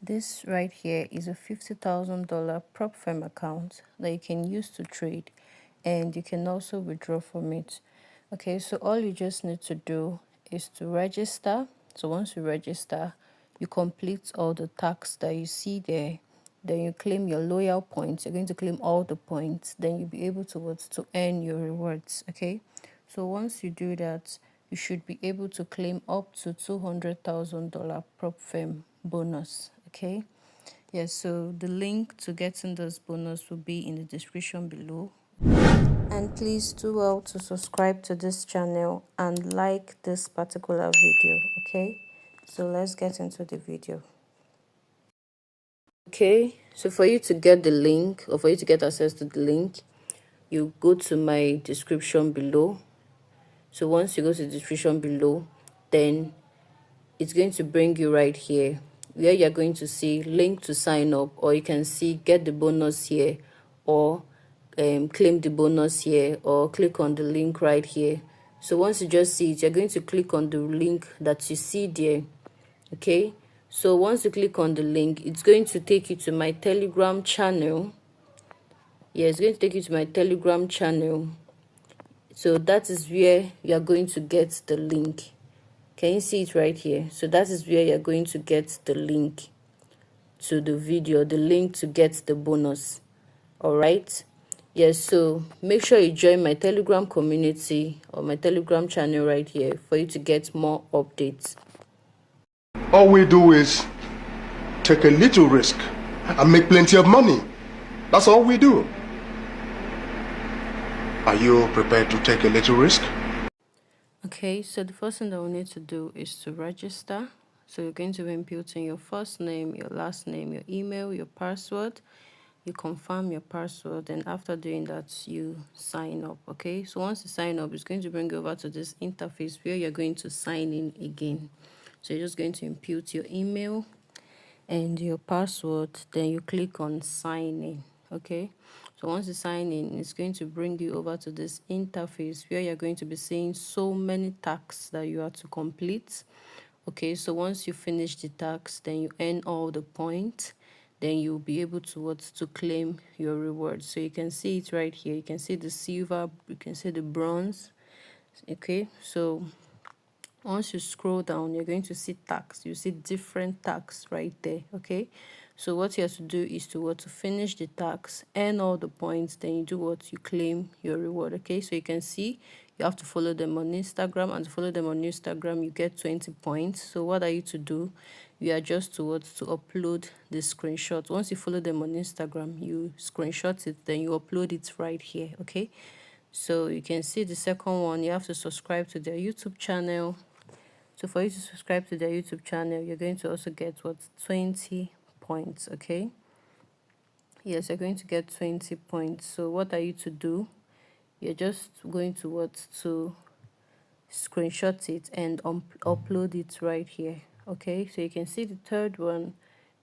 This right here is a $50,000 prop firm account that you can use to trade, and you can also withdraw from it. Okay, so all you just need to do is to register. So once you register, you complete all the tasks that you see there. Then you claim your loyal points. You're going to claim all the points. Then you'll be able to earn your rewards. Okay, so once you do that, you should be able to claim up to $200,000 prop firm bonus. Okay, yes, so the link to getting this bonus will be in the description below. And please do well to subscribe to this channel and like this particular video. Okay, so let's get into the video. Okay, so for you to get the link, or for you to get access to the link, you go to my description below. So once you go to the description below, then it's going to bring you right here where you're going to see link to sign up, or you can see get the bonus here, or claim the bonus here, or click on the link right here. So once you just see it, you're going to click on the link that you see there. Okay, so once you click on the link, it's going to take you to my Telegram channel. Yeah, it's going to take you to my Telegram channel. So that is where you're going to get the link. Can you see it right here? So that is where you're going to get the link to the video, the link to get the bonus. All right. Yes, so make sure you join my Telegram community or my Telegram channel right here for you to get more updates. All we do is take a little risk and make plenty of money. That's all we do. Are you prepared to take a little risk? Okay, so the first thing that we need to do is to register. So you're going to be inputting your first name, your last name, your email, your password. You confirm your password, and after doing that, you sign up. Okay, so once you sign up, it's going to bring you over to this interface where you're going to sign in again. So you're just going to input your email and your password, then you click on sign in. Okay, so once you sign in, it's going to bring you over to this interface where you're going to be seeing so many tasks that you have to complete. Okay, so once you finish the tasks, then you earn all the points, then you'll be able to claim your reward. So you can see it right here. You can see the silver, you can see the bronze. Okay, so once you scroll down, you're going to see tax. You see different tax right there. Okay, so what you have to do is to finish the tax, earn all the points, then you do what you claim your reward. Okay, so you can see you have to follow them on Instagram, and to follow them on Instagram you get 20 points. So what are you to do? You are just to upload the screenshot. Once you follow them on Instagram, you screenshot it, then you upload it right here. Okay, so you can see the second one, you have to subscribe to their YouTube channel. So for you to subscribe to their YouTube channel, you're going to also get 20 points. Okay, yes, you're going to get 20 points. So what are you to do? You're just going to screenshot it and upload it right here. Okay, so you can see the third one,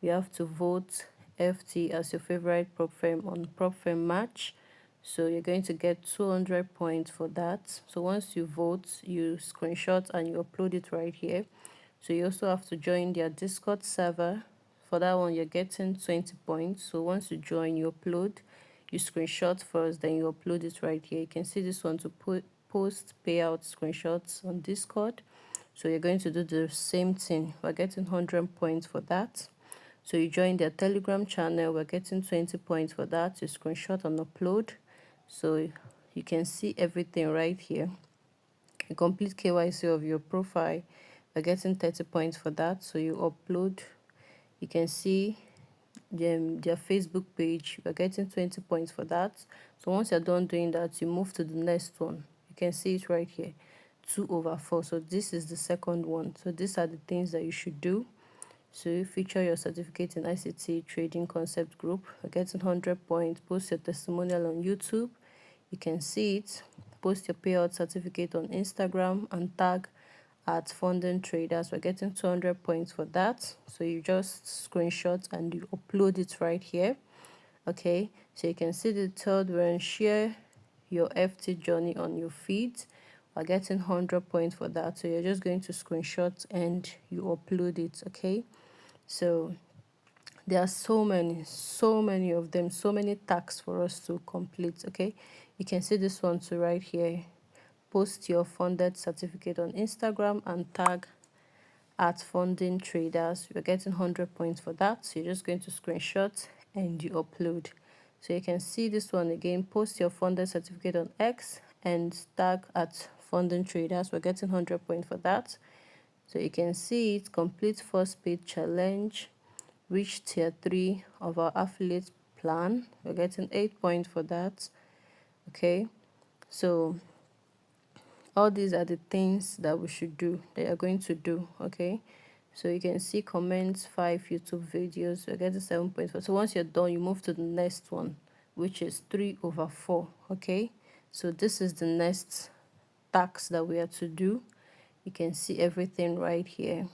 you have to vote FT as your favorite prop firm on prop firm match. So you're going to get 200 points for that. So once you vote, you screenshot and you upload it right here. So you also have to join their Discord server. For that one, you're getting 20 points. So once you join, you upload, you screenshot first, then you upload it right here. You can see this one to post payout screenshots on Discord. So you're going to do the same thing. We're getting 100 points for that. So you join their Telegram channel, we're getting 20 points for that. You screenshot and upload. So you can see everything right here. You complete KYC of your profile, we're getting 30 points for that. So you upload, you can see their Facebook page, we're getting 20 points for that. So once you're done doing that, you move to the next one. You can see it right here, 2/4. So this is the second one. So these are the things that you should do. So you feature your certificate in ICT Trading Concept Group, we're getting 100 points. Post your testimonial on YouTube, you can see it. Post your payout certificate on Instagram and tag at funding traders, we're getting 200 points for that. So you just screenshot and you upload it right here. Okay, so you can see the third one, share your FT journey on your feed, we're getting 100 points for that. So you're just going to screenshot and you upload it. Okay, so There are so many of them, so many tasks for us to complete. Okay, you can see this one too right here. Post your funded certificate on Instagram and tag at funding traders. You're getting 100 points for that, so you're just going to screenshot and you upload. So you can see this one again. Post your funded certificate on X and tag at funding traders. We're getting 100 points for that. So you can see it. Complete first paid challenge, reach tier 3 of our affiliate plan. We're getting 8 points for that. Okay, so all these are the things that we should do, that you're going to do. Okay, so you can see comments, 5 YouTube videos. You're getting 7.4. So once you're done, you move to the next one, which is 3/4. Okay, so this is the next task that we have to do. You can see everything right here.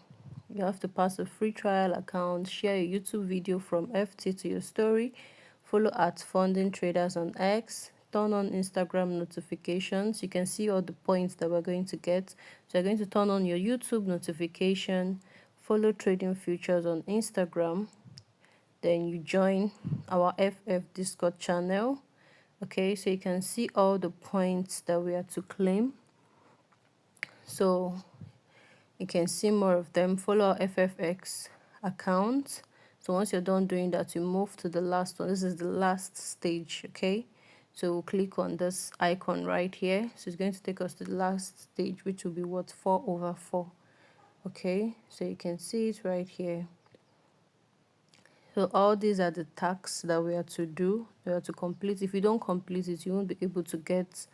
You have to pass a free trial account, share a YouTube video from FT to your story, follow at Funding Traders on X, turn on Instagram notifications. You can see all the points that we're going to get. So you're going to turn on your YouTube notification, follow Trading Futures on Instagram, then you join our FF Discord channel. Okay, so you can see all the points that we are to claim. So you can see more of them. Follow our FFX account. So once you're done doing that, you move to the last one. This is the last stage. Okay, so we'll click on this icon right here. So it's going to take us to the last stage, which will be what, 4/4. Okay, so you can see it right here. So all these are the tasks that we are to do, we are to complete. If you don't complete it, you won't be able to get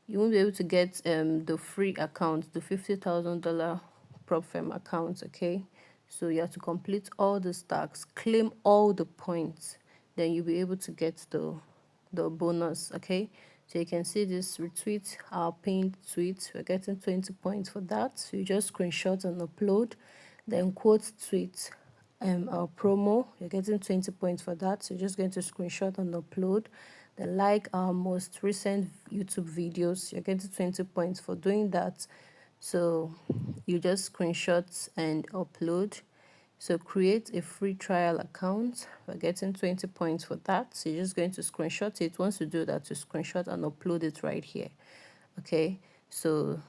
the free account, the $50,000 prop firm account. Okay, so you have to complete all the tasks, claim all the points, then you'll be able to get the bonus. Okay, so you can see this retweet our pinned tweet. We're getting 20 points for that. So you just screenshot and upload, then quote tweet our promo. You're getting 20 points for that. So you're just going to screenshot and upload. Then like our most recent YouTube videos. You're getting 20 points for doing that. So you just screenshot and upload. So create a free trial account. We're getting 20 points for that. So you're just going to screenshot it. Once you do that, you screenshot and upload it right here. Okay, so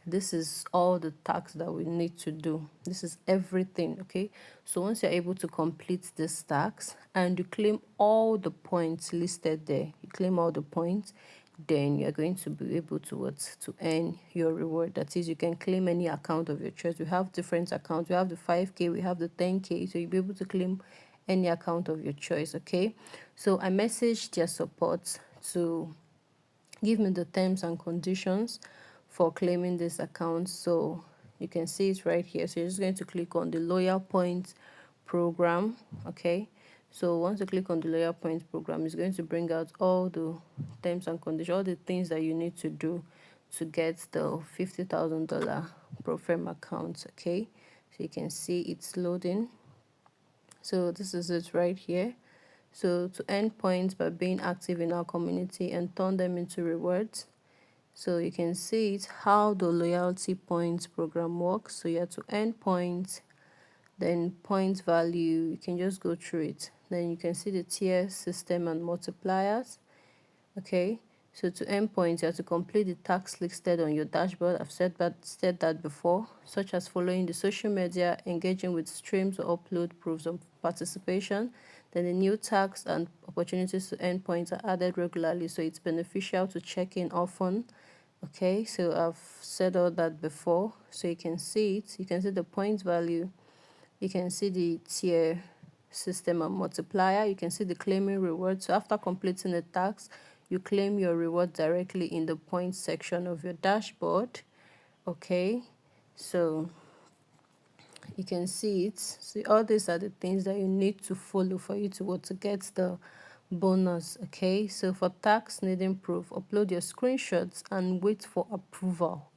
this is all the tasks that we need to do. This is everything. Okay, so once you're able to complete this tasks and you claim all the points listed there, you claim all the points, then you're going to be able to earn your reward. That is, you can claim any account of your choice. We have different accounts. We have the 5K, we have the 10K, so you'll be able to claim any account of your choice. Okay, so I messaged their support to give me the terms and conditions for claiming this account. So you can see it right here. So you're just going to click on the loyal points program. Okay, so once you click on the loyal points program, it's going to bring out all the terms and conditions, all the things that you need to do to get the $50,000 pro firm account. Okay, so you can see it's loading. So this is it right here. So to earn points by being active in our community and turn them into rewards. So you can see it, how the loyalty points program works. So you have to earn points, then points value, you can just go through it. Then you can see the tier system and multipliers. Okay, so to earn points, you have to complete the tasks listed on your dashboard. I've said that before, such as following the social media, engaging with streams or upload proofs of participation. Then the new tasks and opportunities to earn points are added regularly, so it's beneficial to check in often. Okay, so I've said all that before, so you can see it. You can see the points value. You can see the tier system and multiplier. You can see the claiming reward. So after completing the task, you claim your reward directly in the points section of your dashboard. Okay, so you can see it. See, all these are the things that you need to follow for you to get the bonus. Okay, so for tax needing proof, upload your screenshots and wait for approval.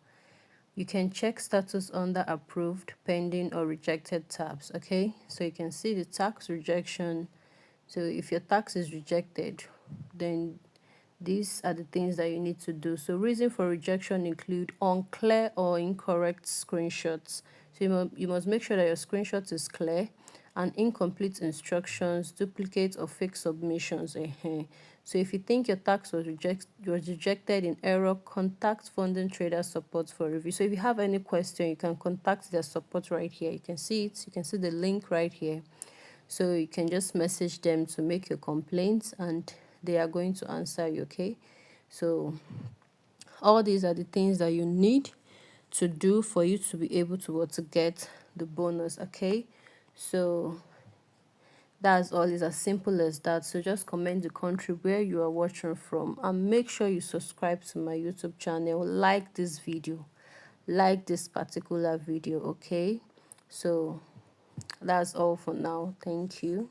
You can check status under approved, pending, or rejected tabs. Okay, so you can see the tax rejection. So if your tax is rejected, then these are the things that you need to do. So reason for rejection include unclear or incorrect screenshots. So you must make sure that your screenshot is clear and incomplete instructions, duplicate or fake submissions. So if you think your tax was rejected in error, contact Funding Trader Support for review. So if you have any question, you can contact their support right here. You can see it. You can see the link right here. So you can just message them to make your complaints, and they are going to answer you. Okay. So all these are the things that you need to do for you to be able to get the bonus. Okay. So that's all. It's as simple as that. So just comment the country where you are watching from, and make sure you subscribe to my YouTube channel. Like this video, like this particular video. Okay. So that's all for now. Thank you.